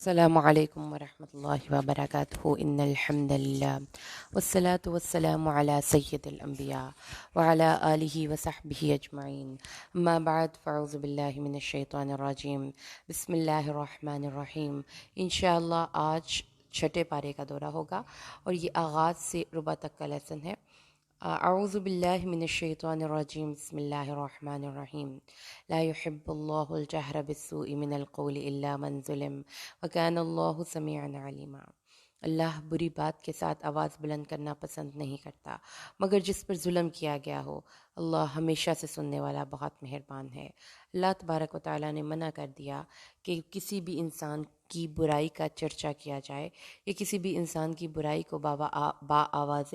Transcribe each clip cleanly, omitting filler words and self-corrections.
السلام علیکم ورحمۃ اللہ وبرکاتہ ان الحمد للہ والصلاة والسلام علی سید الانبیاء وعلی آلہ وصحبہ اجمعین اما بعد فاعوذ باللہ من الشیطان الرجیم بسم اللہ الرحمن الرحیم انشاءاللہ آج چھٹے پارے کا دورہ ہوگا اور یہ آغاز سے ربع تک کا لیسن ہے۔ اعوذ باللہ من الشیطان الرجیم بسم اللہ الرحمن الرحیم لا يحب اللہ الجہر بالسوء من القول الا من ظلم وکان اللہ سمیعا علیما۔ اللہ بری بات کے ساتھ آواز بلند کرنا پسند نہیں کرتا مگر جس پر ظلم کیا گیا ہو۔ اللہ ہمیشہ سے سننے والا بہت مہربان ہے۔ اللہ تبارک و تعالیٰ نے منع کر دیا کہ کسی بھی انسان کی برائی کا چرچا کیا جائے یا کسی بھی انسان کی برائی کو با آواز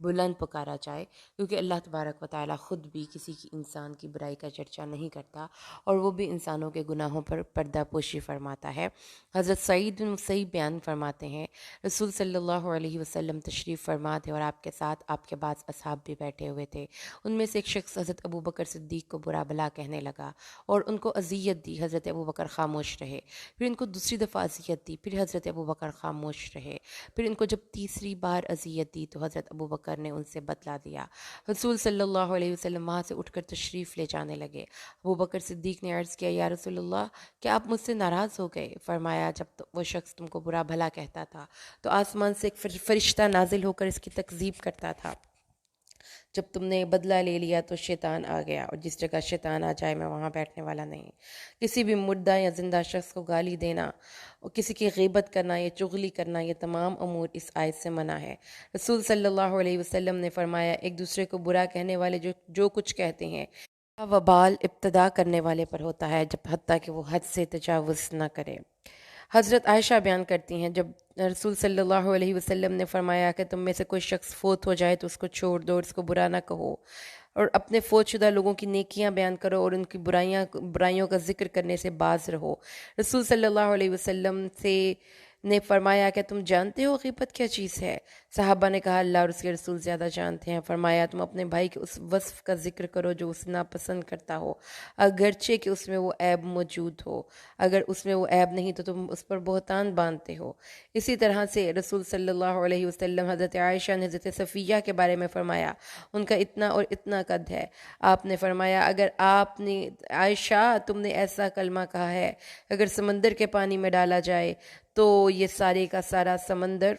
بلند پکارا جائے، کیونکہ اللہ تبارک و تعالیٰ خود بھی کسی کی انسان کی برائی کا چرچا نہیں کرتا اور وہ بھی انسانوں کے گناہوں پر پردہ پوشی فرماتا ہے۔ حضرت سعید بن مسیب بیان فرماتے ہیں، رسول صلی اللہ علیہ وسلم تشریف فرما تھے اور آپ کے ساتھ آپ کے بعض اصحاب بھی بیٹھے ہوئے تھے۔ ان میں سے ایک شخص حضرت ابو بکر صدیق کو برا بھلا کہنے لگا اور ان کو اذیت دی۔ حضرت ابو بکر خاموش رہے، پھر ان کو دوسری دفعہ اذیت دی، پھر حضرت ابو بکر خاموش رہے، پھر ان کو جب تیسری بار اذیت دی تو حضرت ابو بکر نے ان سے بدلہ دیا۔ رسول صلی اللہ علیہ وسلم وہاں سے اٹھ کر تشریف لے جانے لگے۔ ابو بکر صدیق نے عرض کیا، یا رسول اللہ، کیا آپ مجھ سے ناراض ہو گئے؟ فرمایا، جب وہ شخص تم کو برا بھلا کہتا تھا تو آسمان سے ایک فرشتہ نازل ہو کر اس کی تکذیب کرتا تھا۔ جب تم نے بدلہ لے لیا تو شیطان آ گیا، اور جس جگہ شیطان آ جائے میں وہاں بیٹھنے والا نہیں۔ کسی بھی مردہ یا زندہ شخص کو گالی دینا اور کسی کی غیبت کرنا یا چغلی کرنا، یہ تمام امور اس آیت سے منع ہے۔ رسول صلی اللہ علیہ وسلم نے فرمایا، ایک دوسرے کو برا کہنے والے جو کچھ کہتے ہیں، وبال ابتدا کرنے والے پر ہوتا ہے، جب حتیٰ کہ وہ حد سے تجاوز نہ کرے۔ حضرت عائشہ بیان کرتی ہیں، جب رسول صلی اللہ علیہ وسلم نے فرمایا کہ تم میں سے کوئی شخص فوت ہو جائے تو اس کو چھوڑ دو، اس کو برا نہ کہو، اور اپنے فوت شدہ لوگوں کی نیکیاں بیان کرو اور ان کی برائیوں کا ذکر کرنے سے باز رہو۔ رسول صلی اللہ علیہ وسلم نے فرمایا کہ تم جانتے ہو غیبت کیا چیز ہے؟ صحابہ نے کہا، اللہ اور اس کے رسول زیادہ جانتے ہیں۔ فرمایا، تم اپنے بھائی کے اس وصف کا ذکر کرو جو اسے ناپسند کرتا ہو، اگرچہ کہ اس میں وہ عیب موجود ہو۔ اگر اس میں وہ عیب نہیں تو تم اس پر بہتان باندھتے ہو۔ اسی طرح سے رسول صلی اللہ علیہ وسلم حضرت عائشہ نے حضرت صفیہ کے بارے میں فرمایا، ان کا اتنا اور اتنا قد ہے۔ آپ نے فرمایا، اگر آپ نے عائشہ تم نے ایسا کلمہ کہا ہے، اگر سمندر کے پانی میں ڈالا جائے تو یہ سارے کا سارا سمندر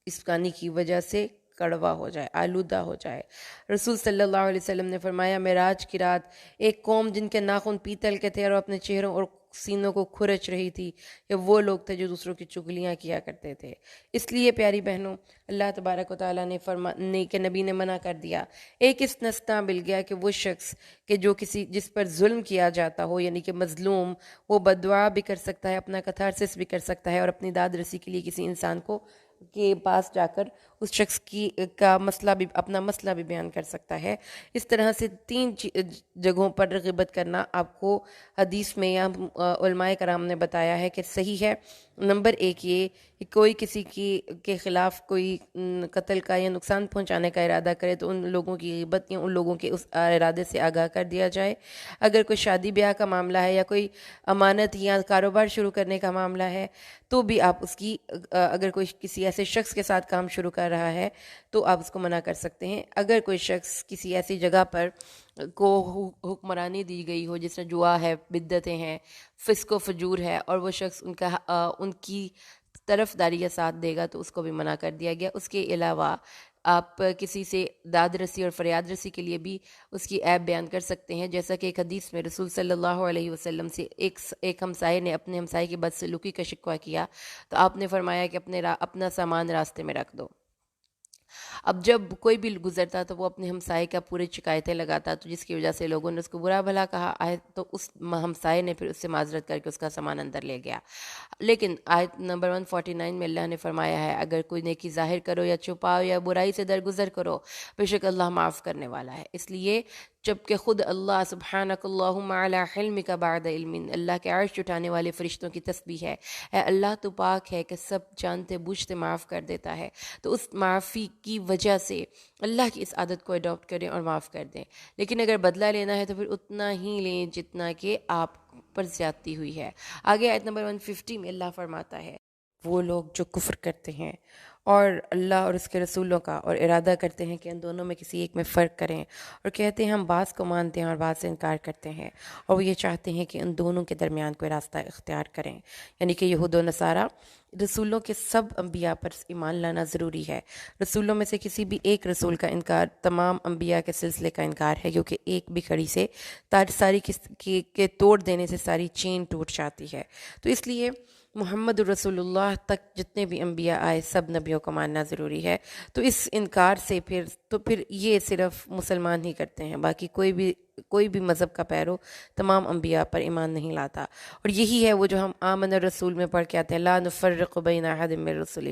اس پانی کی وجہ سے کڑوا ہو جائے، آلودہ ہو جائے۔ رسول صلی اللہ علیہ وسلم نے فرمایا، معراج کی رات ایک قوم جن کے ناخن پیتل کے تھے اور اپنے چہروں اور سینوں کو کھرچ رہی تھی، یہ وہ لوگ تھے جو دوسروں کی چغلیاں کیا کرتے تھے۔ اس لیے پیاری بہنوں، اللہ تبارک و تعالیٰ نے کہ نبی نے منع کر دیا۔ ایک اس نستا مل گیا کہ وہ شخص کہ جس پر ظلم کیا جاتا ہو، یعنی کہ مظلوم، وہ بددعا بھی کر سکتا ہے، اپنا کتھارسس بھی کر سکتا ہے، اور اپنی داد رسی کے لیے کسی انسان کے پاس جا کر اس شخص کا مسئلہ بھی، اپنا مسئلہ بھی بیان کر سکتا ہے۔ اس طرح سے 3 جگہوں پر غیبت کرنا آپ کو حدیث میں یا علماء کرام نے بتایا ہے کہ صحیح ہے۔ نمبر 1 یہ کہ کوئی کسی کے خلاف کوئی قتل کا یا نقصان پہنچانے کا ارادہ کرے تو ان لوگوں کی غیبت یا ان لوگوں کے اس ارادے سے آگاہ کر دیا جائے۔ اگر کوئی شادی بیاہ کا معاملہ ہے یا کوئی امانت یا کاروبار شروع کرنے کا معاملہ ہے تو بھی آپ اس کی، اگر کوئی کسی ایسے شخص کے ساتھ کام شروع کر رہا ہے تو آپ اس کو منع کر سکتے ہیں۔ اگر کوئی شخص کسی ایسی جگہ پر کو حکمرانی دی گئی ہو جس میں جوا ہے، بدعتیں ہیں، فسق و فجور ہے، اور وہ شخص ان کی طرفداری یا ساتھ دے گا تو اس کو بھی منع کر دیا گیا۔ اس کے علاوہ آپ کسی سے داد رسی اور فریاد رسی کے لیے بھی اس کی عیب بیان کر سکتے ہیں، جیسا کہ ایک حدیث میں رسول صلی اللہ علیہ وسلم سے ایک ہمسائے نے اپنے ہمسائے کی بدسلوکی کا شکوہ کیا تو آپ نے فرمایا کہ اپنا سامان راستے میں رکھ دو۔ اب جب کوئی بھی گزرتا تو وہ اپنے ہمسائے کا پورے شکایتیں لگاتا، تو جس کی وجہ سے لوگوں نے اس کو برا بھلا کہا تو اس ہمسائے نے پھر اس سے معذرت کر کے اس کا سامان اندر لے گیا۔ لیکن آیت نمبر 149 میں اللہ نے فرمایا ہے، اگر کوئی نیکی ظاہر کرو یا چھپاؤ یا برائی سے درگزر کرو، بے شک اللہ معاف کرنے والا ہے۔ اس لیے جبکہ خود اللہ سبحانک اللہم علی حلمک بعد علم، اللہ کے عرش اٹھانے والے فرشتوں کی تسبیح ہے، اے اللہ تو پاک ہے کہ سب جانتے بوجھتے معاف کر دیتا ہے، تو اس معافی کی وجہ سے اللہ کی اس عادت کو اڈاپٹ کریں اور معاف کر دیں۔ لیکن اگر بدلہ لینا ہے تو پھر اتنا ہی لیں جتنا کہ آپ پر زیادتی ہوئی ہے۔ آگے آیت نمبر 150 میں اللہ فرماتا ہے وہ لوگ جو کفر کرتے ہیں اور اللہ اور اس کے رسولوں کا اور ارادہ کرتے ہیں کہ ان دونوں میں کسی ایک میں فرق کریں، اور کہتے ہیں ہم بعض کو مانتے ہیں اور بعض سے انکار کرتے ہیں، اور وہ یہ چاہتے ہیں کہ ان دونوں کے درمیان کوئی راستہ اختیار کریں، یعنی کہ یہود و نصارہ رسولوں کے سب انبیاء پر ایمان لانا ضروری ہے۔ رسولوں میں سے کسی بھی ایک رسول کا انکار تمام انبیاء کے سلسلے کا انکار ہے، کیونکہ ایک بھی کڑی سے ساری کے توڑ دینے سے ساری چین ٹوٹ جاتی ہے۔ تو اس لیے محمد الرسول اللہ تک جتنے بھی انبیاء آئے سب نبیوں کو ماننا ضروری ہے۔ تو اس انکار سے پھر یہ صرف مسلمان ہی کرتے ہیں، باقی کوئی بھی مذہب کا پیرو تمام انبیاء پر ایمان نہیں لاتا۔ اور یہی ہے وہ جو ہم آمن الرسول میں پڑھ کے آتے ہیں، لا نفرق بین احد من رسلہ،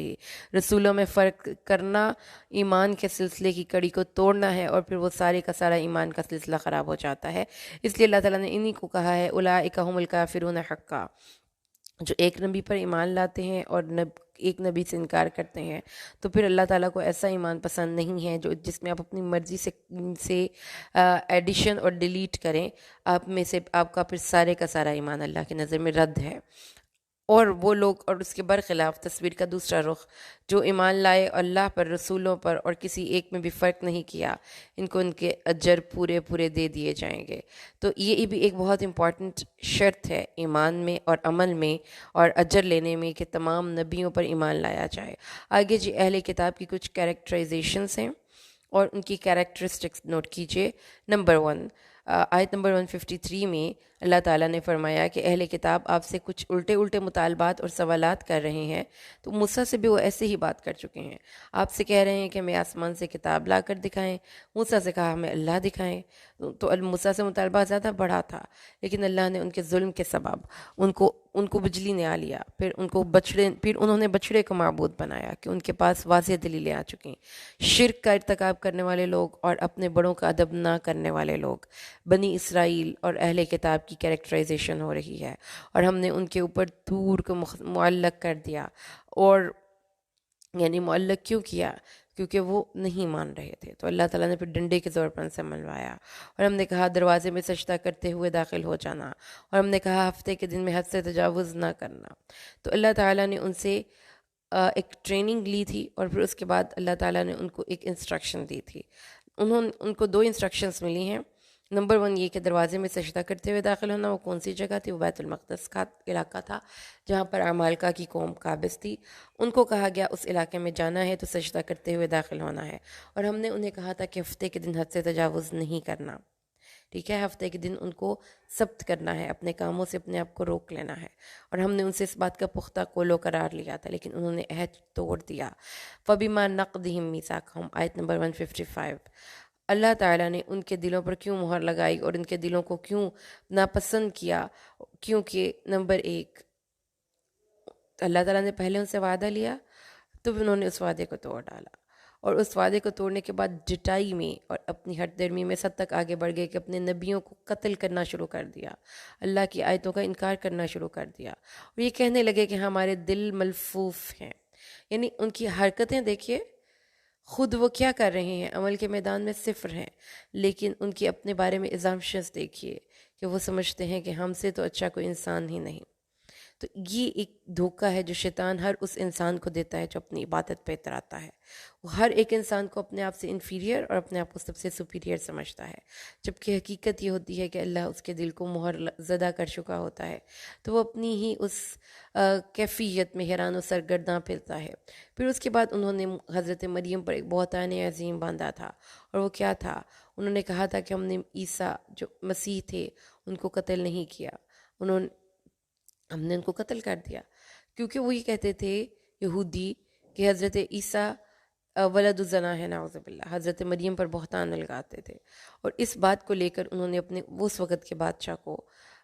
رسولوں میں فرق کرنا ایمان کے سلسلے کی کڑی کو توڑنا ہے، اور پھر وہ سارے کا سارا ایمان کا سلسلہ خراب ہو جاتا ہے۔ اس لیے اللہ تعالیٰ نے انہی کو کہا ہے اولئک هم الکافرون حقا، جو ایک نبی پر ایمان لاتے ہیں اور ایک نبی سے انکار کرتے ہیں، تو پھر اللہ تعالیٰ کو ایسا ایمان پسند نہیں ہے جس میں آپ اپنی مرضی سے ایڈیشن اور ڈیلیٹ کریں، آپ میں سے آپ کا پھر سارے کا سارا ایمان اللہ کی نظر میں رد ہے۔ اور وہ لوگ اور اس کے برخلاف تصویر کا دوسرا رخ جو ایمان لائے اللہ پر، رسولوں پر، اور کسی ایک میں بھی فرق نہیں کیا، ان کو ان کے اجر پورے پورے دے دیے جائیں گے۔ تو یہ بھی ایک بہت امپورٹنٹ شرط ہے ایمان میں اور عمل میں اور اجر لینے میں کہ تمام نبیوں پر ایمان لایا جائے۔ آگے جی اہل کتاب کی کچھ کیریکٹرائزیشنز ہیں اور ان کی کیریکٹرسٹکس نوٹ کیجئے۔ نمبر 1، آیت نمبر 153 میں اللہ تعالیٰ نے فرمایا کہ اہل کتاب آپ سے کچھ الٹے مطالبات اور سوالات کر رہے ہیں، تو موسیٰ سے بھی وہ ایسے ہی بات کر چکے ہیں۔ آپ سے کہہ رہے ہیں کہ ہمیں آسمان سے کتاب لا کر دکھائیں، موسیٰ سے کہا ہمیں اللہ دکھائیں، تو موسیٰ سے مطالبہ زیادہ بڑا تھا، لیکن اللہ نے ان کے ظلم کے سبب ان کو بجلی نے آ لیا، پھر انہوں نے بچڑے کو معبود بنایا کہ ان کے پاس واضح دلیلیں آ چکیں۔ شرک کا ارتکاب کرنے والے لوگ اور اپنے بڑوں کا ادب نہ کرنے والے لوگ، بنی اسرائیل اور اہل کتاب کی کیریکٹرائزیشن ہو رہی ہے، اور ہم نے ان کے اوپر طور کو معلق کر دیا، اور یعنی معلق کیوں کیا؟ کیونکہ وہ نہیں مان رہے تھے، تو اللہ تعالیٰ نے پھر ڈنڈے کے زور پر ان سے منوایا۔ اور ہم نے کہا دروازے میں سجدہ کرتے ہوئے داخل ہو جانا، اور ہم نے کہا ہفتے کے دن میں حد سے تجاوز نہ کرنا۔ تو اللہ تعالیٰ نے ان سے ایک ٹریننگ لی تھی، اور پھر اس کے بعد اللہ تعالیٰ نے ان کو ایک انسٹرکشن دی تھی۔ ان کو 2 انسٹرکشنز ملی ہیں۔ نمبر 1 یہ کہ دروازے میں سجدہ کرتے ہوئے داخل ہونا، وہ کون سی جگہ تھی؟ وہ بیت المقدس کا علاقہ تھا جہاں پر عمالقہ کی قوم قابض تھی۔ ان کو کہا گیا اس علاقے میں جانا ہے تو سجدہ کرتے ہوئے داخل ہونا ہے، اور ہم نے انہیں کہا تھا کہ ہفتے کے دن حد سے تجاوز نہیں کرنا، ٹھیک ہے؟ ہفتے کے دن ان کو ضبط کرنا ہے، اپنے کاموں سے اپنے آپ کو روک لینا ہے، اور ہم نے ان سے اس بات کا پختہ قول و قرار لیا تھا، لیکن انہوں نے عہد توڑ دیا۔ فَبِمَا نَقْضِهِم مِّيثَاقَهُمْ، آیت نمبر 155۔ اللہ تعالیٰ نے ان کے دلوں پر کیوں مہر لگائی اور ان کے دلوں کو کیوں ناپسند کیا؟ کیونکہ نمبر 1، اللہ تعالیٰ نے پہلے ان سے وعدہ لیا، تو انہوں نے اس وعدے کو توڑ ڈالا، اور اس وعدے کو توڑنے کے بعد جٹائی میں اور اپنی ہٹ درمی میں سب تک آگے بڑھ گئے کہ اپنے نبیوں کو قتل کرنا شروع کر دیا، اللہ کی آیتوں کا انکار کرنا شروع کر دیا، اور یہ کہنے لگے کہ ہمارے دل ملفوف ہیں۔ یعنی ان کی حرکتیں دیکھیے، خود وہ کیا کر رہے ہیں، عمل کے میدان میں صفر ہیں، لیکن ان کی اپنے بارے میں assumptions دیکھیے کہ وہ سمجھتے ہیں کہ ہم سے تو اچھا کوئی انسان ہی نہیں۔ تو یہ ایک دھوکہ ہے جو شیطان ہر اس انسان کو دیتا ہے جو اپنی عبادت پہ اتراتا ہے۔ وہ ہر ایک انسان کو اپنے آپ سے انفیریئر اور اپنے آپ کو سب سے سپیریئر سمجھتا ہے، جبکہ حقیقت یہ ہوتی ہے کہ اللہ اس کے دل کو مہر زدہ کر چکا ہوتا ہے، تو وہ اپنی ہی اس کیفیت میں حیران و سرگرداں پھرتا ہے۔ پھر اس کے بعد انہوں نے حضرت مریم پر ایک بہتان عظیم باندھا تھا، اور وہ کیا تھا؟ انہوں نے کہا تھا کہ ہم نے عیسیٰ جو مسیح تھے ان کو قتل نہیں کیا، ہم نے ان کو قتل کر دیا، کیونکہ وہ یہ کہتے تھے یہودی کہ حضرت عیسیٰ ولد الزنا ہے، نعوذ باللہ، حضرت مریم پر بہتان لگاتے تھے، اور اس بات کو لے کر انہوں نے اپنے اس وقت کے بادشاہ کو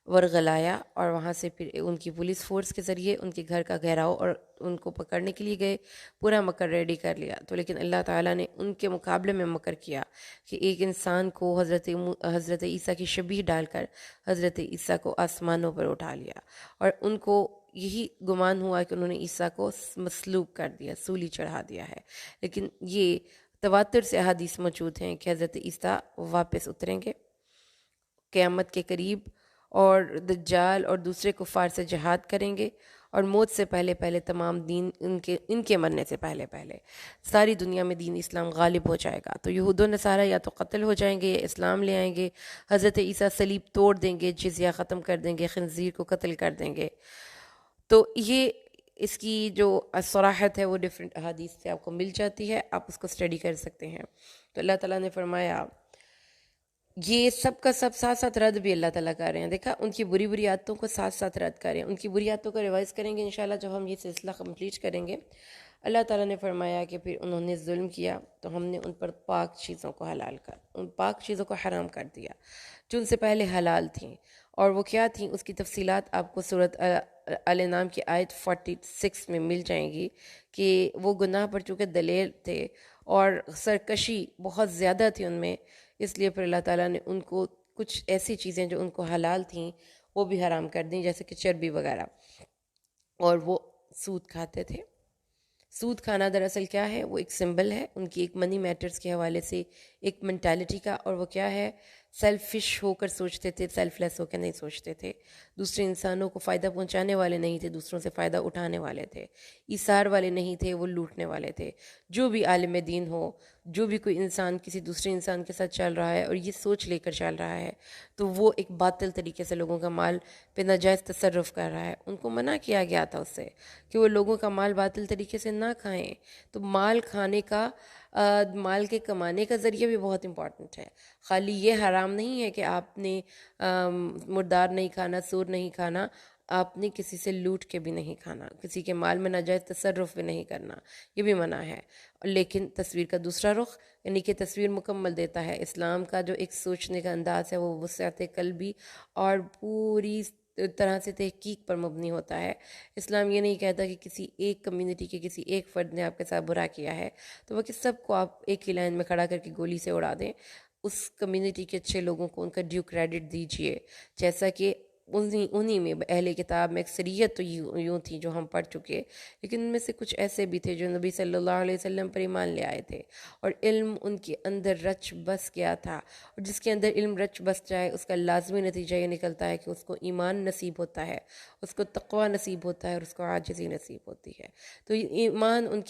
ورغلایا، اور وہاں سے پھر ان کی پولیس فورس کے ذریعے ان کے گھر کا گھیراؤ اور ان کو پکڑنے کے لیے گئے، پورا مکر ریڈی کر لیا۔ تو لیکن اللہ تعالیٰ نے ان کے مقابلے میں مکر کیا کہ ایک انسان کو حضرت عیسیٰ کی شبیہ ڈال کر حضرت عیسیٰ کو آسمانوں پر اٹھا لیا، اور ان کو یہی گمان ہوا کہ انہوں نے عیسیٰ کو مصلوب کر دیا، سولی چڑھا دیا ہے، لیکن یہ تواتر سے احادیث موجود ہیں کہ حضرت عیسیٰ واپس اتریں گے قیامت کے قریب، اور دجال اور دوسرے کفار سے جہاد کریں گے، اور موت سے پہلے پہلے تمام دین ان کے مرنے سے پہلے پہلے ساری دنیا میں دین اسلام غالب ہو جائے گا۔ تو یہود و نصارہ یا تو قتل ہو جائیں گے یا اسلام لے آئیں گے، حضرت عیسیٰ صلیب توڑ دیں گے، جزیہ ختم کر دیں گے، خنزیر کو قتل کر دیں گے۔ تو یہ اس کی جو صراحت ہے وہ ڈیفرنٹ احادیث سے آپ کو مل جاتی ہے، آپ اس کو اسٹڈی کر سکتے ہیں۔ تو اللہ تعالیٰ نے فرمایا یہ سب کا سب ساتھ ساتھ رد بھی اللہ تعالیٰ کر رہے ہیں۔ دیکھا ان کی بری بری عادتوں کو ساتھ ساتھ رد کر رہے ہیں، ان کی بری عادتوں کو ریوائز کریں گے انشاءاللہ جب ہم یہ سلسلہ کمپلیٹ کریں گے۔ اللہ تعالیٰ نے فرمایا کہ پھر انہوں نے ظلم کیا تو ہم نے ان پر پاک چیزوں کو حلال کر، ان پاک چیزوں کو حرام کر دیا جو ان سے پہلے حلال تھیں، اور وہ کیا تھیں اس کی تفصیلات آپ کو سورۃ الانعام کی آیت 46 میں مل جائیں گی کہ وہ گناہ پر چونکہ دلیر تھے اور سرکشی بہت زیادہ تھی ان میں، اس لیے پھر اللہ تعالیٰ نے ان کو کچھ ایسی چیزیں جو ان کو حلال تھیں وہ بھی حرام کر دیں، جیسے کہ چربی وغیرہ، اور وہ سود کھاتے تھے۔ سود کھانا دراصل کیا ہے؟ وہ ایک سمبل ہے ان کی ایک منی میٹرز کے حوالے سے ایک منٹالٹی کا، اور وہ کیا ہے؟ سیلفش ہو کر سوچتے تھے، سیلف لیس ہو کر نہیں سوچتے تھے، دوسرے انسانوں کو فائدہ پہنچانے والے نہیں تھے، دوسروں سے فائدہ اٹھانے والے تھے، ایثار والے نہیں تھے، وہ لوٹنے والے تھے۔ جو بھی عالم دین ہو، جو بھی کوئی انسان کسی دوسرے انسان کے ساتھ چل رہا ہے اور یہ سوچ لے کر چل رہا ہے تو وہ ایک باطل طریقے سے لوگوں کا مال پہ ناجائز تصرف کر رہا ہے۔ ان کو منع کیا گیا تھا اس سے کہ وہ لوگوں کا مال باطل طریقے سے نہ کھائیں۔ تو مال کھانے کا، مال کے کمانے کا ذریعہ بھی بہت امپورٹنٹ ہے۔ خالی یہ حرام نہیں ہے کہ آپ نے مردار نہیں کھانا، سور نہیں کھانا، آپ نے کسی سے لوٹ کے بھی نہیں کھانا، کسی کے مال میں ناجائز تصرف بھی نہیں کرنا، یہ بھی منع ہے۔ لیکن تصویر کا دوسرا رخ، یعنی کہ تصویر مکمل دیتا ہے اسلام کا جو ایک سوچنے کا انداز ہے، وہ وسعت قلبی اور پوری طرح سے تحقیق پر مبنی ہوتا ہے۔ اسلام یہ نہیں کہتا کہ کسی ایک کمیونٹی کے کسی ایک فرد نے آپ کے ساتھ برا کیا ہے تو وہ کہ سب کو آپ ایک ہی لائن میں کھڑا کر کے گولی سے اڑا دیں۔ اس کمیونٹی کے اچھے لوگوں کو ان کا ڈیو کریڈٹ دیجئے، جیسا کہ انہی میں اہل کتاب میں اکثریت تو یوں تھی جو ہم پڑھ چکے، لیکن ان میں سے کچھ ایسے بھی تھے جو نبی صلی اللہ علیہ وسلم پر ایمان لے آئے تھے اور علم ان کے اندر رچ بس گیا تھا، اور جس کے اندر علم رچ بس جائے اس کا لازمی نتیجہ یہ نکلتا ہے کہ اس کو ایمان نصیب ہوتا ہے، اس کو تقوی نصیب ہوتا ہے، اور اس کو عاجزی نصیب ہوتی ہے۔ تو ایمان ان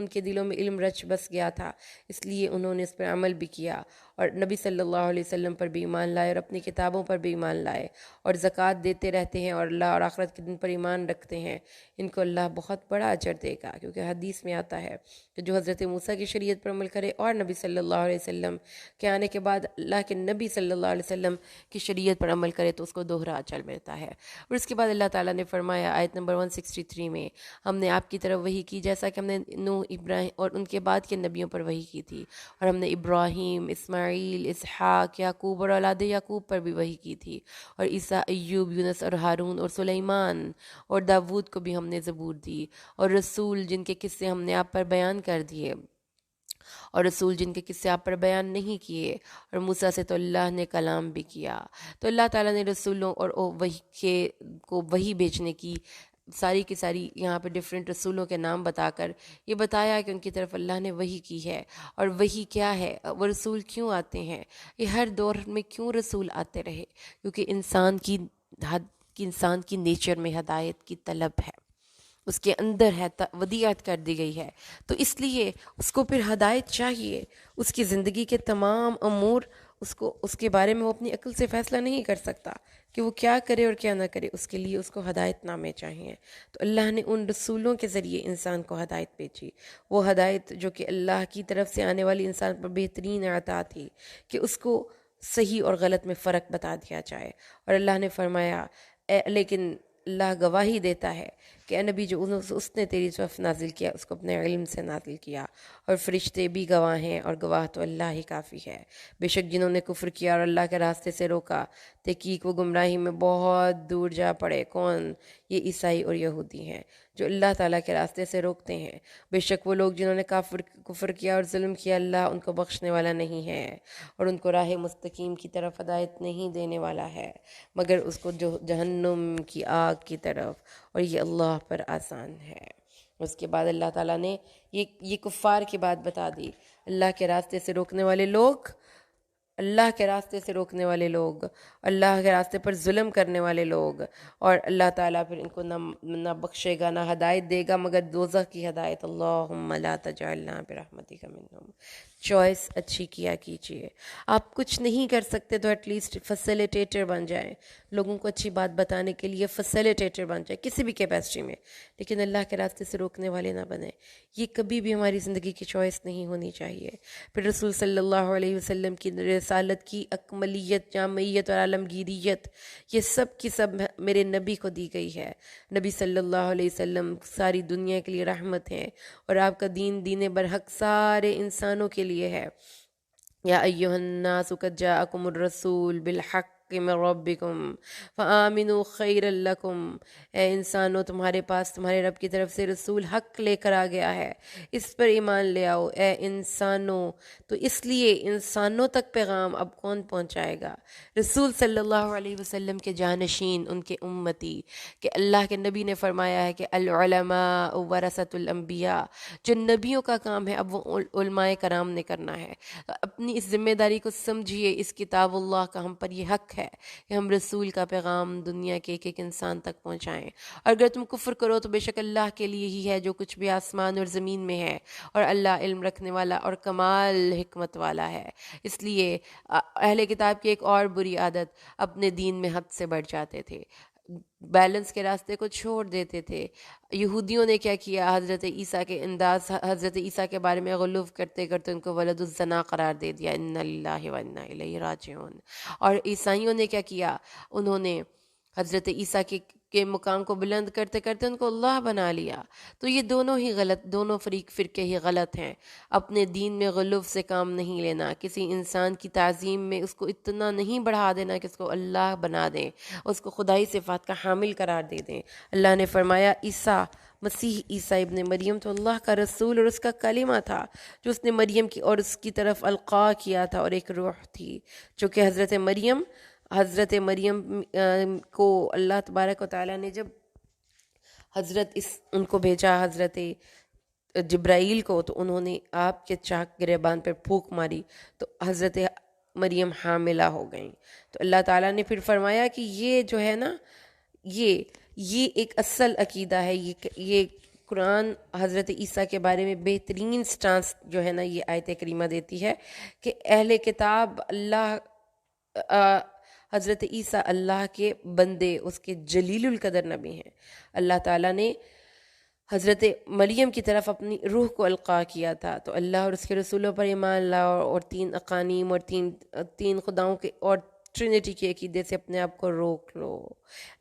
کے دلوں میں علم رچ بس گیا تھا، اس لیے انہوں نے اس پر عمل بھی کیا اور نبی صلی اللہ علیہ وسلم پر بھی ایمان لائے اور اپنی کتابوں پر بھی ایمان لائے، اور زکوٰۃ دیتے رہتے ہیں اور اللہ اور آخرت کے دن پر ایمان رکھتے ہیں۔ ان کو اللہ بہت بڑا اجر دے گا، کیونکہ حدیث میں آتا ہے کہ جو حضرت موسیٰ کی شریعت پر عمل کرے اور نبی صلی اللہ علیہ وسلم کے آنے کے بعد اللہ کے نبی صلی اللہ علیہ وسلم کی شریعت پر عمل کرے تو اس کو دوہرا اجر ملتا ہے۔ اور اس کے بعد اللہ تعالیٰ نے فرمایا آیت نمبر 163 میں، ہم نے آپ کی طرف وحی کی جیسا کہ ہم نے نوح، ابراہیم اور ان کے بعد کے نبیوں پر وحی کی تھی، اور ہم نے ابراہیم، اسماعیل، اسحاق، یعقوب اور اولاد یعقوب پر بھی وحی کی تھی، اور عیسیٰ، ایوب، یونس اور ہارون اور سلیمان اور داود کو بھی ہم نے زبور دی، اور رسول جن کے قصے ہم نے آپ پر بیان کر دیے اور رسول جن کے قصے آپ پر بیان نہیں کیے، اور موسیٰ سے تو اللہ نے کلام بھی کیا۔ تو اللہ تعالیٰ نے رسولوں اور وحی کو وحی بھیجنے کی ساری کی ساری یہاں پہ ڈیفرنٹ رسولوں کے نام بتا کر یہ بتایا کہ ان کی طرف اللہ نے وحی کی ہے، اور وحی کیا ہے، وہ رسول کیوں آتے ہیں، یہ ہر دور میں کیوں رسول آتے رہے، کیونکہ انسان کی نیچر میں ہدایت کی طلب ہے، اس کے اندر ہے، ودیعت کر دی گئی ہے، تو اس لیے اس کو پھر ہدایت چاہیے۔ اس کی زندگی کے تمام امور اس کے بارے میں وہ اپنی عقل سے فیصلہ نہیں کر سکتا کہ وہ کیا کرے اور کیا نہ کرے، اس کے لیے اس کو ہدایت نامے چاہیے۔ تو اللہ نے ان رسولوں کے ذریعے انسان کو ہدایت بھیجی، وہ ہدایت جو کہ اللہ کی طرف سے آنے والی انسان پر بہترین عطا تھی کہ اس کو صحیح اور غلط میں فرق بتا دیا جائے۔ اور اللہ نے فرمایا لیکن اللہ گواہی دیتا ہے کہ اے نبی جو اس نے تیری طرف نازل کیا اس کو اپنے علم سے نازل کیا، اور فرشتے بھی گواہ ہیں، اور گواہ تو اللہ ہی کافی ہے۔ بے شک جنہوں نے کفر کیا اور اللہ کے راستے سے روکا، تحقیق وہ گمراہی میں بہت دور جا پڑے۔ کون؟ یہ عیسائی اور یہودی ہیں جو اللہ تعالیٰ کے راستے سے روکتے ہیں۔ بے شک وہ لوگ جنہوں نے کفر کیا اور ظلم کیا، اللہ ان کو بخشنے والا نہیں ہے اور ان کو راہ مستقیم کی طرف ہدایت نہیں دینے والا ہے، مگر اس کو جو جہنم کی آگ کی طرف، اور یہ اللہ پر آسان ہے۔ اس کے بعد اللہ تعالیٰ نے یہ کفار کی بات بتا دی۔ اللہ کے راستے سے روکنے والے لوگ اللہ کے راستے سے روکنے والے لوگ، اللہ کے راستے پر ظلم کرنے والے لوگ، اور اللہ تعالیٰ پھر ان کو نہ بخشے گا، نہ ہدایت دے گا مگر دوزخ کی ہدایت۔ اللہم لا تجعلنا برحمتک منہم۔ چوائس اچھی کیا کیجیے۔ آپ کچھ نہیں کر سکتے تو ایٹ لیسٹ فیسیلیٹیٹر بن جائیں، لوگوں کو اچھی بات بتانے کے لیے فیسیلیٹیٹر بن جائیں کسی بھی کیپیسٹی میں، لیکن اللہ کے راستے سے روکنے والے نہ بنیں۔ یہ کبھی بھی ہماری زندگی کی چوائس نہیں ہونی چاہیے۔ پھر رسول صلی اللہ علیہ وسلم کی رسالت کی اکملیت، جامعیت اور عالمگیریت، یہ سب کی سب میرے نبی کو دی گئی ہے۔ نبی صلی اللہ علیہ وسلم ساری دنیا کے لیے رحمت ہیں، اور آپ کا دین برحق سارے انسانوں کے لیے ہے۔ یا ایہا الناس قد جاءکم الرسول بالحق من ربکم فآمنوا خیر لکم۔ اے انسانوں، تمہارے پاس تمہارے رب کی طرف سے رسول حق لے کر آ گیا ہے، اس پر ایمان لے آؤ۔ اے انسانوں، تو اس لیے انسانوں تک پیغام اب کون پہنچائے گا؟ رسول صلی اللہ علیہ وسلم کے جانشین، ان کے امتی، کہ اللہ کے نبی نے فرمایا ہے کہ العلماء ورثۃ الانبیاء، جو نبیوں کا کام ہے اب وہ علماء کرام نے کرنا ہے۔ اپنی اس ذمہ داری کو سمجھیے، اس کتاب اللہ کا ہم پر یہ حق ہے کہ ہم رسول کا پیغام دنیا کے ایک ایک انسان تک پہنچائیں۔ اور اگر تم کفر کرو تو بے شک اللہ کے لیے ہی ہے جو کچھ بھی آسمان اور زمین میں ہے، اور اللہ علم رکھنے والا اور کمال حکمت والا ہے۔ اس لیے اہل کتاب کی ایک اور بری عادت، اپنے دین میں حد سے بڑھ جاتے تھے، بیلنس کے راستے کو چھوڑ دیتے تھے۔ یہودیوں نے کیا کیا؟ حضرت عیسیٰ کے انداز، حضرت عیسیٰ کے بارے میں غلو کرتے کرتے ان کو ولد الزنا قرار دے دیا، انا للہ و انا الیہ راجعون۔ اور عیسائیوں نے کیا کیا؟ انہوں نے حضرت عیسیٰ کے مقام کو بلند کرتے کرتے ان کو اللہ بنا لیا۔ تو یہ دونوں ہی غلط، دونوں فرقے ہی غلط ہیں۔ اپنے دین میں غلو سے کام نہیں لینا، کسی انسان کی تعظیم میں اس کو اتنا نہیں بڑھا دینا کہ اس کو اللہ بنا دیں، اس کو خدائی صفات کا حامل قرار دے دیں۔ اللہ نے فرمایا عیسیٰ، مسیح عیسیٰ ابن مریم تو اللہ کا رسول اور اس کا کلمہ تھا، جو اس نے مریم کی اور اس کی طرف القاء کیا تھا، اور ایک روح تھی جو کہ حضرت مریم کو اللہ تبارک و تعالیٰ نے جب ان کو بھیجا حضرت جبرائیل کو، تو انہوں نے آپ کے چاک گریبان پر پھونک ماری تو حضرت مریم حاملہ ہو گئیں۔ تو اللہ تعالیٰ نے پھر فرمایا کہ یہ جو ہے نا، یہ ایک اصل عقیدہ ہے۔ یہ قرآن حضرت عیسیٰ کے بارے میں بہترین سٹانس جو ہے نا، یہ آیت کریمہ دیتی ہے کہ اہل کتاب حضرت عیسیٰ اللہ کے بندے، اس کے جلیل القدر نبی ہیں۔ اللہ تعالیٰ نے حضرت مریم کی طرف اپنی روح کو القاء کیا تھا، تو اللہ اور اس کے رسولوں پر ایمان لاؤ، اور تین اقانیم اور تین خداؤں کے اور ٹرینٹی کے عقیدے سے اپنے آپ کو روک لو۔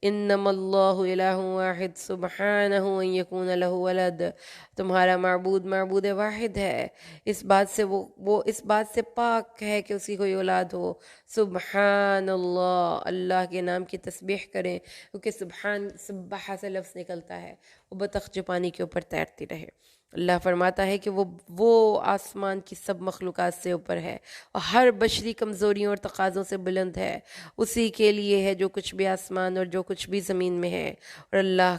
انما اللہ الہ واحد سبحانہ ان یکون لہ ولد، تمہارا معبود واحد ہے، اس بات سے وہ اس بات سے پاک ہے کہ اس کی کوئی اولاد ہو۔ سبحان اللہ، اللہ کے نام کی تسبیح کریں، کیونکہ سبحہ سے لفظ نکلتا ہے، وہ بطخ جو پانی کے اوپر تیرتی رہے۔ اللہ فرماتا ہے کہ وہ آسمان کی سب مخلوقات سے اوپر ہے، اور ہر بشری کمزوریوں اور تقاضوں سے بلند ہے۔ اسی کے لیے ہے جو کچھ بھی آسمان اور جو کچھ بھی زمین میں ہے، اور اللہ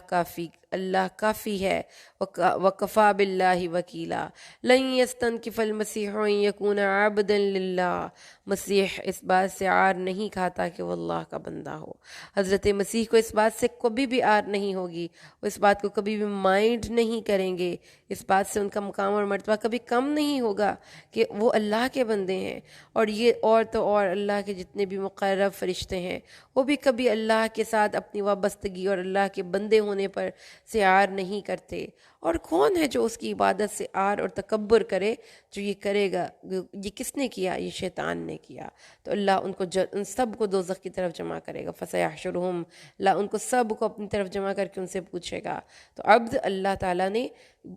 کافی ہے۔ وَكَفَى بِاللَّهِ وَكِيلًا لَن يَسْتَنْكِفَ الْمَسِيحُ أَن يَكُونَ عَبْدًا لِلَّهِ، مسیح اس بات سے عار نہیں کھاتا کہ وہ اللہ کا بندہ ہو۔ حضرت مسیح کو اس بات سے کبھی بھی عار نہیں ہوگی، وہ اس بات کو کبھی بھی مائنڈ نہیں کریں گے، اس بات سے ان کا مقام اور مرتبہ کبھی کم نہیں ہوگا کہ وہ اللہ کے بندے ہیں۔ اور یہ اور اللہ کے جتنے بھی مقرب فرشتے ہیں، وہ بھی کبھی اللہ کے ساتھ اپنی وابستگی اور اللہ کے بندے ہونے پر سے عار نہیں کرتے۔ اور کون ہے جو اس کی عبادت سے عار اور تکبر کرے؟ جو یہ کرے گا، یہ کس نے کیا؟ یہ شیطان نے کیا۔ تو اللہ ان سب کو دوزخ کی طرف جمع کرے گا، فَسَيَحْشُرُهُمْ، اللہ ان کو سب کو اپنی طرف جمع کر کے ان سے پوچھے گا۔ تو عبد، اللہ تعالیٰ نے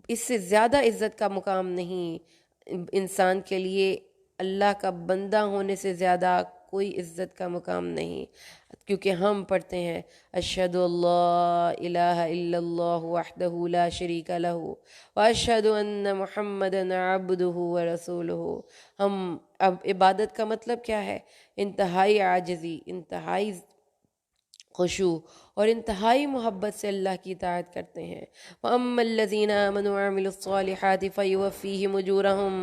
اس سے زیادہ عزت کا مقام نہیں انسان کے لیے، اللہ کا بندہ ہونے سے زیادہ کوئی عزت کا مقام نہیں، کیونکہ ہم پڑھتے ہیں اشہد اللہ الہ الا اللہ وحدہ لا شریک لہ واشہد ان محمدًا عبدہ ورسولہ۔ ہم اب عبادت کا مطلب کیا ہے؟ انتہائی عاجزی، انتہائی خشوع اور انتہائی محبت سے اللہ کی اطاعت کرتے ہیں۔ وَأَمَّا الَّذِينَ آمَنُوا وَعَمِلُوا الصَّالِحَاتِ فَيُوَفِّيهِمْ أُجُورَهُمْ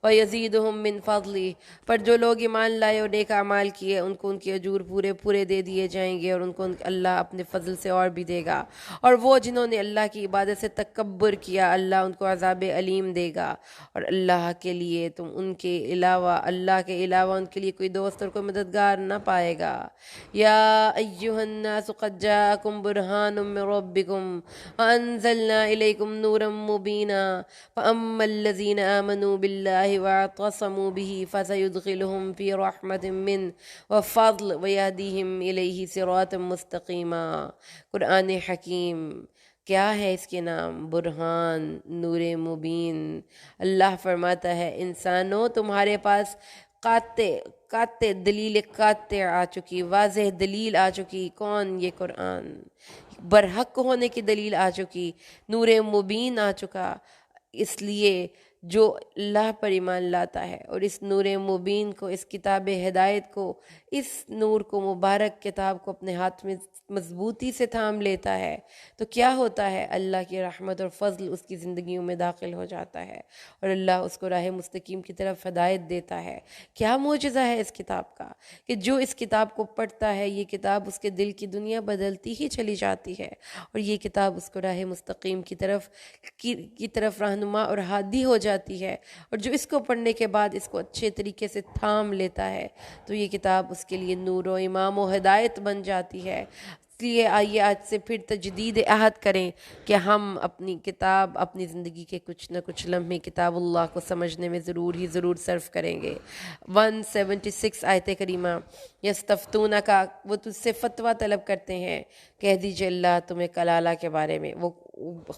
وَيَزِيدُهُم مِّن فَضْلِهِ، پر جو لوگ ایمان لائے اور نیک اعمال کیے ان کو ان کے اجور پورے پورے دے دیے جائیں گے، اور ان کو اللہ اپنے فضل سے اور بھی دے گا۔ اور وہ جنہوں نے اللہ کی عبادت سے تکبر کیا اللہ ان کو عذاب علیم دے گا، اور اللہ کے لیے تم ان کے علاوہ اللہ کے علاوہ ان کے لیے کوئی دوست اور کوئی مددگار نہ پائے گا۔ یا ایہا الناس قد جاءکم برہان من ربکم وانزلنا الیکم نورا مبینا فاما الذین آمنوا باللہ واعتصموا به فسیدخلهم فی رحمت من وفضل ویہدیہم الیہ صراطا مستقیما۔ قرآن حکیم کیا ہے اس کے نام؟ برہان، نور مبین۔ اللہ فرماتا ہے انسانوں تمہارے پاس قاطع دلیل قاطع آ چکی، واضح دلیل آ چکی۔ کون؟ یہ قرآن۔ برحق ہونے کی دلیل آ چکی، نور مبین آ چکا۔ اس لیے جو اللہ پر ایمان لاتا ہے اور اس نور مبین کو، اس کتاب ہدایت کو، اس نور کو، مبارک کتاب کو اپنے ہاتھ میں مضبوطی سے تھام لیتا ہے تو کیا ہوتا ہے؟ اللہ کی رحمت اور فضل اس کی زندگیوں میں داخل ہو جاتا ہے اور اللہ اس کو راہ مستقیم کی طرف ہدایت دیتا ہے۔ کیا معجزہ ہے اس کتاب کا کہ جو اس کتاب کو پڑھتا ہے یہ کتاب اس کے دل کی دنیا بدلتی ہی چلی جاتی ہے، اور یہ کتاب اس کو راہ مستقیم کی طرف رہنما اور ہادی ہو جاتی ہے، اور جو اس کو پڑھنے کے بعد اس کو اچھے طریقے سے تھام لیتا ہے تو یہ کتاب اس کے لیے نور و امام و ہدایت بن جاتی ہے۔ اس لیے آئیے آج سے پھر تجدید عہد کریں کہ ہم اپنی کتاب، اپنی زندگی کے کچھ نہ کچھ لمحے کتاب اللہ کو سمجھنے میں ضرور صرف کریں گے۔ 176 آیت کریمہ، یستفتونک، وہ تجھ سے فتویٰ طلب کرتے ہیں، کہہ دیجئے اللہ تمہیں کلالہ کے بارے میں وہ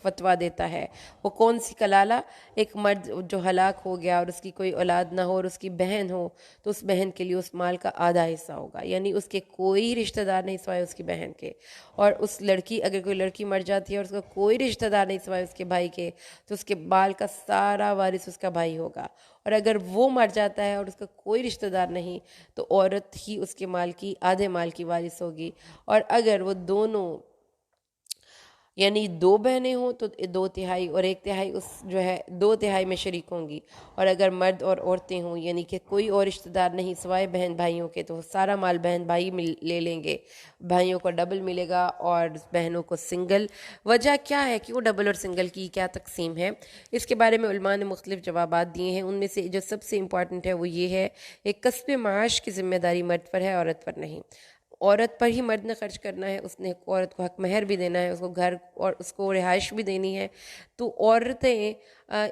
فتویٰ دیتا ہے۔ وہ کون سی کلالہ؟ ایک مرد جو ہلاک ہو گیا اور اس کی کوئی اولاد نہ ہو اور اس کی بہن ہو تو اس بہن کے لیے اس مال کا آدھا حصہ ہوگا، یعنی اس کے کوئی رشتہ دار نہیں سوائے اس کی بہن کے۔ اور اس لڑکی، اگر کوئی لڑکی مر جاتی ہے اور اس کا کوئی رشتہ دار نہیں سوائے اس کے بھائی کے تو اس کے بال کا سارا وارث اس کا بھائی ہوگا، اور اگر وہ مر جاتا ہے اور اس کا کوئی رشتہ دار نہیں تو عورت ہی اس کے مال کی آدھے مال کی وارث ہوگی، اور اگر وہ دونوں یعنی دو بہنیں ہوں تو 2/3 اور 1/3 اس جو ہے 2/3 میں شریک ہوں گی، اور اگر مرد اور عورتیں ہوں یعنی کہ کوئی اور رشتہ دار نہیں سوائے بہن بھائیوں کے تو سارا مال بہن بھائی لے لیں گے، بھائیوں کو ڈبل ملے گا اور بہنوں کو سنگل۔ وجہ کیا ہے کہ وہ ڈبل اور سنگل کی کیا تقسیم ہے؟ اس کے بارے میں علماء نے مختلف جوابات دیے ہیں، ان میں سے جو سب سے امپورٹنٹ ہے وہ یہ ہے ایک کسب معاش کی ذمہ داری مرد پر ہے، عورت پر نہیں۔ عورت پر ہی مرد نے خرچ کرنا ہے، اس نے عورت کو حق مہر بھی دینا ہے، اس کو گھر اور اس کو رہائش بھی دینی ہے، تو عورتیں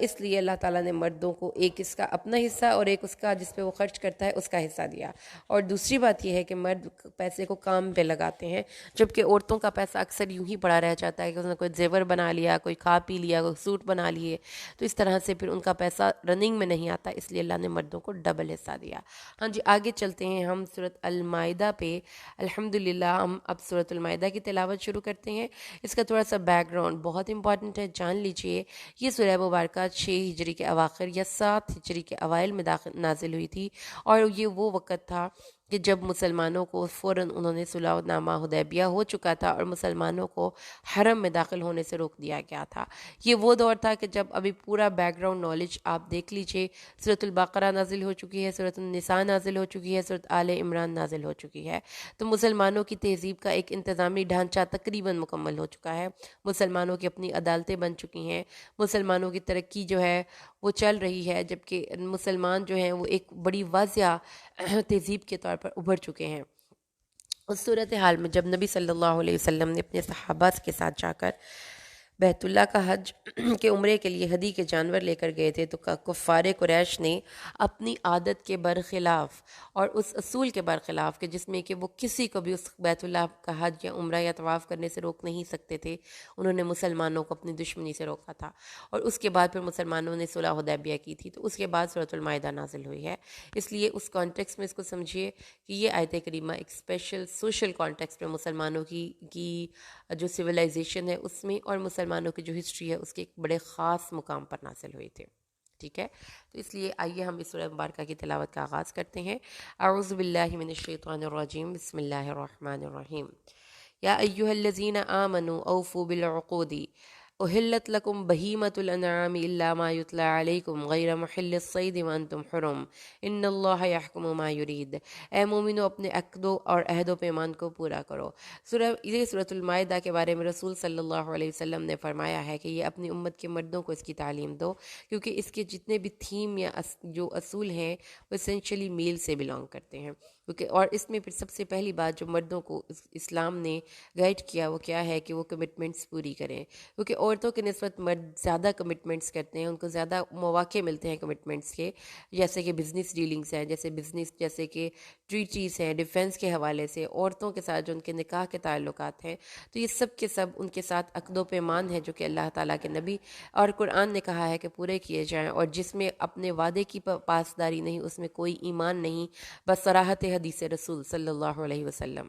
اس لیے اللہ تعالیٰ نے مردوں کو ایک اس کا اپنا حصہ اور ایک اس کا جس پہ وہ خرچ کرتا ہے اس کا حصہ دیا۔ اور دوسری بات یہ ہے کہ مرد پیسے کو کام پہ لگاتے ہیں، جبکہ عورتوں کا پیسہ اکثر یوں ہی پڑا رہ جاتا ہے کہ اس نے کوئی زیور بنا لیا، کوئی کھا پی لیا، کوئی سوٹ بنا لیے، تو اس طرح سے پھر ان کا پیسہ رننگ میں نہیں آتا، اس لیے اللہ نے مردوں کو ڈبل حصہ دیا۔ ہاں جی، آگے چلتے ہیں ہم سورۃ المائدہ پہ۔ الحمدللہ ہم اب سورۃ المائدہ کی تلاوت شروع کرتے ہیں۔ اس کا تھوڑا سا بیک گراؤنڈ بہت امپورٹنٹ ہے، جان لیجئے۔ یہ سورہ مبارکہ 6 ہجری کے اواخر یا 7 ہجری کے اوائل میں نازل ہوئی تھی، اور یہ وہ وقت تھا کہ جب مسلمانوں کو فوراً انہوں نے صلح نامہ حدیبیہ ہو چکا تھا اور مسلمانوں کو حرم میں داخل ہونے سے روک دیا گیا تھا۔ یہ وہ دور تھا کہ جب ابھی پورا بیک گراؤنڈ نالج آپ دیکھ لیجئے، سورۃ البقرہ نازل ہو چکی ہے، سورۃ النساء نازل ہو چکی ہے، سورۃ آل عمران نازل ہو چکی ہے، تو مسلمانوں کی تہذیب کا ایک انتظامی ڈھانچہ تقریباً مکمل ہو چکا ہے، مسلمانوں کی اپنی عدالتیں بن چکی ہیں، مسلمانوں کی ترقی جو ہے وہ چل رہی ہے، جبکہ مسلمان جو ہیں وہ ایک بڑی واضح تہذیب کے طور پر ابھر چکے ہیں۔ اس صورتحال میں جب نبی صلی اللہ علیہ وسلم نے اپنے صحابہ کے ساتھ جا کر بیت اللہ کا حج کے عمرے کے لیے ہدی کے جانور لے کر گئے تھے تو کفار قریش نے اپنی عادت کے برخلاف اور اس اصول کے برخلاف کہ جس میں کہ وہ کسی کو بھی اس بیت اللہ کا حج یا عمرہ یا طواف کرنے سے روک نہیں سکتے تھے، انہوں نے مسلمانوں کو اپنی دشمنی سے روکا تھا، اور اس کے بعد پھر مسلمانوں نے صلح حدیبیہ کی تھی، تو اس کے بعد سورۃ المائدہ نازل ہوئی ہے۔ اس لیے اس کانٹیکس میں اس کو سمجھیے کہ یہ آیت کریمہ ایک اسپیشل سوشل کانٹیکس میں مسلمانوں کی جو سویلائزیشن ہے اس میں اور مسلمانوں کی جو ہسٹری ہے اس کے ایک بڑے خاص مقام پر نازل ہوئی تھی، ٹھیک ہے؟ تو اس لیے آئیے ہم اس سورہ مبارکہ کی تلاوت کا آغاز کرتے ہیں۔ اعوذ باللہ من الشیطان الرجیم، بسم اللہ الرحمن الرحیم۔ یا ایہا الذین آمنوا اوفوا بالعقود احلت لکم بہیمۃ الانعام الا ما یتلی علیکم غیر محل الصید وانتم حرم ان اللہ یحکم ما یرید۔ اے مومنو اپنے عقدوں اور عہد و پیمان کو پورا کرو۔ یہ سورۃ المائدہ کے بارے میں رسول صلی اللہ علیہ وسلم نے فرمایا ہے کہ یہ اپنی امت کے مردوں کو اس کی تعلیم دو، کیونکہ اس کے جتنے بھی تھیم یا جو اصول ہیں وہ اسینشلی میل سے بلانگ کرتے ہیں، کیونکہ اور اس میں پھر سب سے پہلی بات جو مردوں کو اسلام نے گائیڈ کیا وہ کیا ہے کہ وہ کمٹمنٹس پوری کریں، کیونکہ عورتوں کے نسبت مرد زیادہ کمٹمنٹس کرتے ہیں، ان کو زیادہ مواقع ملتے ہیں کمٹمنٹس کے، جیسے کہ بزنس ڈیلنگس ہیں، جیسے کہ ٹریٹیز ہیں، ڈیفینس کے حوالے سے عورتوں کے ساتھ جو ان کے نکاح کے تعلقات ہیں، تو یہ سب کے سب ان کے ساتھ عقد و پیمان ہے جو کہ اللہ تعالیٰ کے نبی اور قرآن نے کہا ہے کہ پورے کیے جائیں، اور جس میں اپنے وعدے کی پاسداری نہیں اس میں کوئی ایمان نہیں، بس صراحت حدیث رسول صلی اللہ علیہ وسلم۔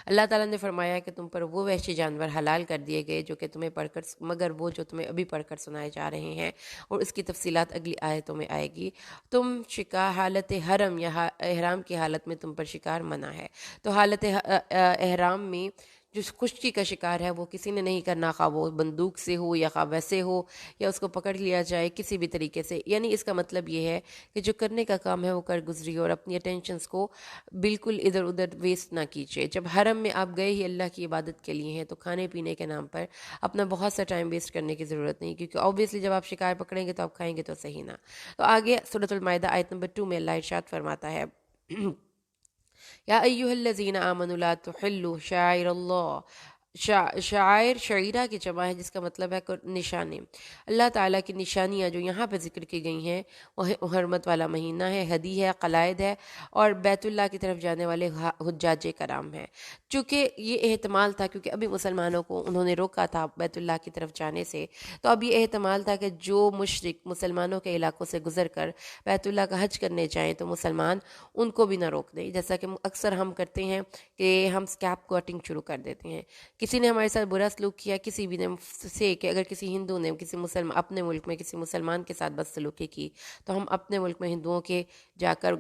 اللہ تعالیٰ نے فرمایا کہ تم پر وہ وحشی جانور حلال کر دیے گئے جو کہ تمہیں پڑھ کر مگر وہ جو تمہیں ابھی پڑھ کر سنائے جا رہے ہیں، اور اس کی تفصیلات اگلی آیتوں میں آئے گی۔ تم شکار حالت حرم یا احرام کی حالت میں تم پر شکار منع ہے، تو حالت احرام میں جو خشکی کا شکار ہے وہ کسی نے نہیں کرنا، خواہ وہ بندوق سے ہو یا خواہ ویسے ہو یا اس کو پکڑ لیا جائے کسی بھی طریقے سے، یعنی اس کا مطلب یہ ہے کہ جو کرنے کا کام ہے وہ کر گزری اور اپنی اٹینشنز کو بالکل ادھر ادھر ویسٹ نہ کیجیے۔ جب حرم میں آپ گئے ہی اللہ کی عبادت کے لیے ہیں تو کھانے پینے کے نام پر اپنا بہت سا ٹائم ویسٹ کرنے کی ضرورت نہیں، کیونکہ آبویسلی جب آپ شکار پکڑیں گے تو آپ کھائیں گے تو صحیح نہ۔ تو آگے سورۃ المائدہ آیت نمبر 2 میں اللہ ارشاد فرماتا ہے یا ایہا الذین آمنوا لا تحلوا شعائر اللہ، شعائر شعیرہ کی جمع ہے جس کا مطلب ہے نشانے، اللہ تعالیٰ کی نشانیاں جو یہاں پہ ذکر کی گئی ہیں وہ حرمت والا مہینہ ہے، ہدی ہے، قلائد ہے، اور بیت اللہ کی طرف جانے والے حجاج کرام ہیں۔ چونکہ یہ احتمال تھا، کیونکہ ابھی مسلمانوں کو انہوں نے روکا تھا بیت اللہ کی طرف جانے سے، تو اب یہ احتمال تھا کہ جو مشرک مسلمانوں کے علاقوں سے گزر کر بیت اللہ کا حج کرنے جائیں تو مسلمان ان کو بھی نہ روک دیں، جیسا کہ اکثر ہم کرتے ہیں کہ ہم اسکیپ کوٹنگ شروع کر دیتے ہیں۔ کسی نے ہمارے ساتھ برا سلوک کیا، کسی بھی نے سے کہ اگر کسی ہندو نے کسی مسلمان اپنے ملک میں کسی مسلمان کے ساتھ بدسلوکی کی تو ہم اپنے ملک میں ہندوؤں کے جا کر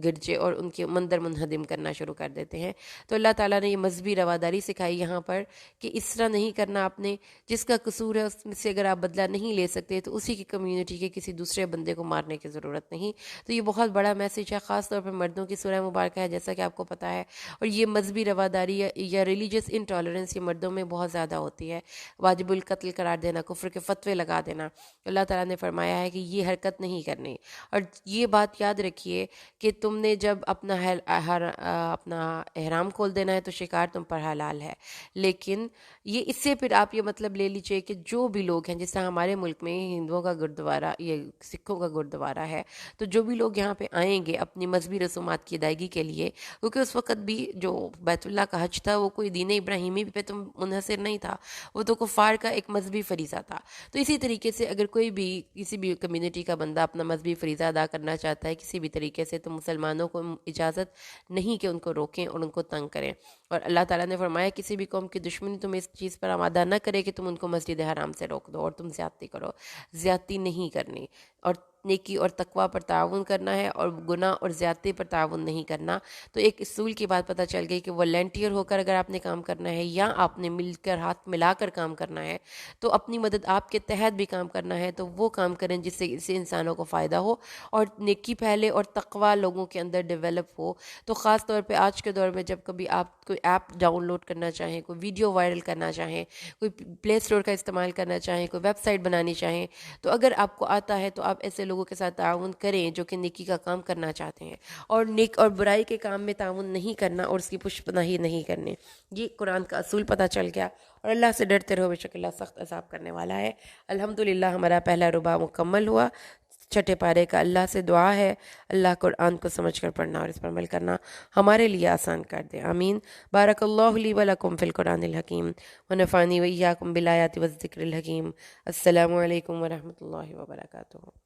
گرجے اور ان کے مندر منہدم کرنا شروع کر دیتے ہیں۔ تو اللہ تعالیٰ نے یہ مذہبی رواداری سکھائی یہاں پر کہ اس طرح نہیں کرنا، آپ نے جس کا قصور ہے اس میں سے اگر آپ بدلہ نہیں لے سکتے تو اسی کی کمیونٹی کے کسی دوسرے بندے کو مارنے کی ضرورت نہیں۔ تو یہ بہت بڑا میسیج ہے، خاص طور پر مردوں کی سورہ مبارکہ ہے جیسا کہ آپ کو پتہ ہے، اور یہ مذہبی رواداری یا ریلیجس انٹالرنس یہ مردوں میں بہت زیادہ ہوتی ہے، واجب القتل قرار دینا، کفر کے فتوے لگا دینا۔ اللہ تعالیٰ نے فرمایا ہے کہ یہ حرکت نہیں کرنی، اور یہ بات یاد رکھیے کہ تم نے جب اپنا احرام کھول دینا ہے تو شکار تم پر حلال ہے، لیکن یہ اس سے پھر آپ یہ مطلب لے لیجئے کہ جو بھی لوگ ہیں، جس طرح ہمارے ملک میں ہندوؤں کا گردوارہ، یہ سکھوں کا گردوارہ ہے، تو جو بھی لوگ یہاں پہ آئیں گے اپنی مذہبی رسومات کی ادائیگی کے لیے، کیونکہ اس وقت بھی جو بیت اللہ کا حج تھا وہ کوئی دین ابراہیمی پہ تو منحصر نہیں تھا، وہ تو کفار کا ایک مذہبی فریضہ تھا۔ تو اسی طریقے سے اگر کوئی بھی کسی بھی کمیونٹی کا بندہ اپنا مذہبی فریضہ ادا کرنا چاہتا ہے کسی بھی طریقے سے، تو مسلمانوں کو اجازت نہیں کہ ان کو روکیں اور ان کو تنگ کریں، اور اللہ تعالیٰ نے فرمایا کسی بھی قوم کی دشمنی تمہیں اس چیز پر آمادہ نہ کرے کہ تم ان کو مسجد حرام سے روک دو اور تم زیادتی کرو۔ زیادتی نہیں کرنی، اور نیکی اور تقوی پر تعاون کرنا ہے، اور گناہ اور زیادتی پر تعاون نہیں کرنا۔ تو ایک اصول کی بات پتہ چل گئی کہ والنٹیئر ہو کر اگر آپ نے کام کرنا ہے یا آپ نے مل کر ہاتھ ملا کر کام کرنا ہے، تو اپنی مدد آپ کے تحت بھی کام کرنا ہے تو وہ کام کریں جس سے اس سے انسانوں کو فائدہ ہو اور نیکی پھیلے اور تقوی لوگوں کے اندر ڈیولپ ہو۔ تو خاص طور پہ آج کے دور میں جب کبھی آپ کوئی ایپ ڈاؤن لوڈ کرنا چاہیں، کوئی ویڈیو وائرل کرنا چاہیں، کوئی پلے اسٹور کا استعمال کرنا چاہیں، کوئی ویب سائٹ بنانی چاہیں، تو اگر آپ کو آتا ہے تو آپ ایسے لوگوں کے ساتھ تعاون کریں جو کہ نیکی کا کام کرنا چاہتے ہیں، اور نیک اور برائی کے کام میں تعاون نہیں کرنا اور اس کی پشت پناہی نہیں کرنے۔ یہ قرآن کا اصول پتہ چل گیا، اور اللہ سے ڈرتے رہو، بے شک اللہ سخت عذاب کرنے والا ہے۔ الحمدللہ ہمارا پہلا ربع مکمل ہوا۔ چھٹے پارے کا اللہ سے دعا ہے اللہ قرآن کو سمجھ کر پڑھنا اور اس پر عمل کرنا ہمارے لیے آسان کر دے، آمین۔ بارک اللہ لی ولکم فی القرآن الحکیم ونفعنی وإیاکم بالآیات والذکر الحکیم۔ السلام علیکم ورحمۃ اللہ وبرکاتہ۔